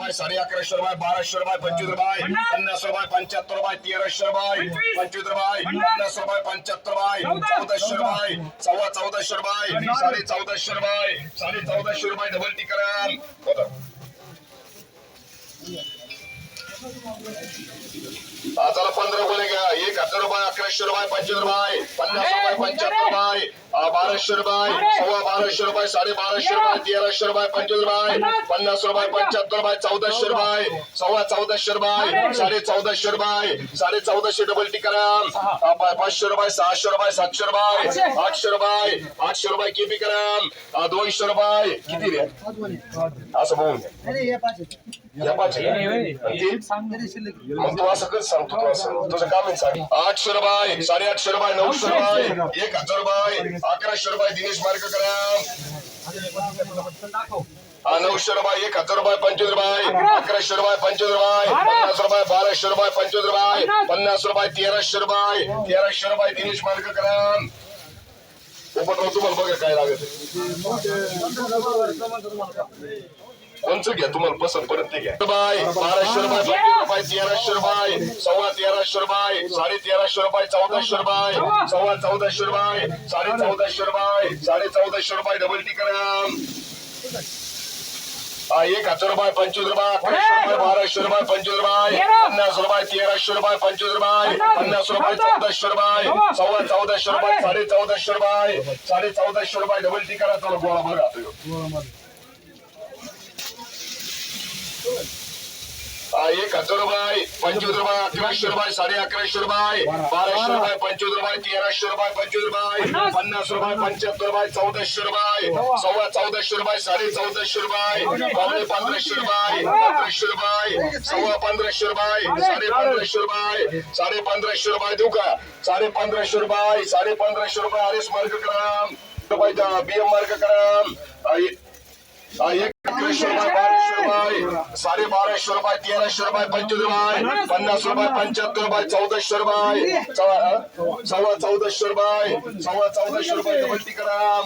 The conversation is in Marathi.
रुपये, 11,500 रुपये, 1200 रुपये, 25 रुपये, 50 रुपये, 75 रुपये, 1300 रुपये, 25 रुपये, 50 रुपये, 75 रुपये, 1400 रुपये, 1450 रुपये, 1450 रुपये, 1450 रुपये, डबल टिकराम चला 15 बोले का 1,000 रुपये, 1100 रुपये, 25 रुपये, 50 रुपये, 75 रुपये, 1200 रुपये, 1250 रुपये, 1250 रुपये, 1300 रुपये, 25 रुपये, 50 रुपये, 75 रुपये, 1400 रुपये, 1450 रुपये, 1450 रुपये, 1450 डबल टिकराम 500 रुपये, 600 रुपये, 700 रुपये, 800 रुपये, 800 रुपये केपी कराम 200 रुपये किती रे असं बघून या पाच मग तू असं कर सांगतो तू असं तुझं काम आहे सांग 800 रुपये 850 रुपये 900 रुपये 1,000 रुपये 1100 रुपये दिनेश मार्ग कराम 900 रुपये 1,000 रुपये 25 रुपये 1100 रुपये 25 रुपये 50 रुपये 1200 रुपये 25 रुपये 50 रुपये 1300 रुपये 1300 रुपये दिनेश मार्ग कराम उपद्रव तुम्हाला बघा काय लागत कोणचं घ्या तुम्हाला पसंत पडत ते घ्या रुपये 1200 रुपये 1300 रुपये 1350 रुपये 1350 रुपये 1400 रुपये 1450 रुपये 1450 रुपये 1450 रुपये डबल टिकराम 1,000 रुपये 25 रुपये 1100 रुपये 1200 रुपये 25 रुपये 50 रुपये 1300 रुपये 25 रुपये 50 रुपये 1400 रुपये 1450 रुपये 1450 रुपये 1450 रुपये डबल टिकरा तो गोळा बघा 1,000 रुपये 25 रुपये 1100 रुपये 1150 रुपये 1200 रुपये 25 रुपये 1300 रुपये 25 रुपये 50 रुपये 75 रुपये 1400 रुपये 1450 रुपये 1450 रुपये 1500 रुपये 1500 रुपये 1500 रुपये 1550 रुपये 1550 रुपये देऊ का 1550 रुपये 1550 रुपये आरएस मार्ग कराम रुपये बीएम मार्ग कराम 1100 रुपये 1200 रुपये 1250 रुपये 1300 रुपये 25 रुपये 50 रुपये 75 रुपये 1400 रुपये 1450 रुपये 1450 रुपये डबल टिकराम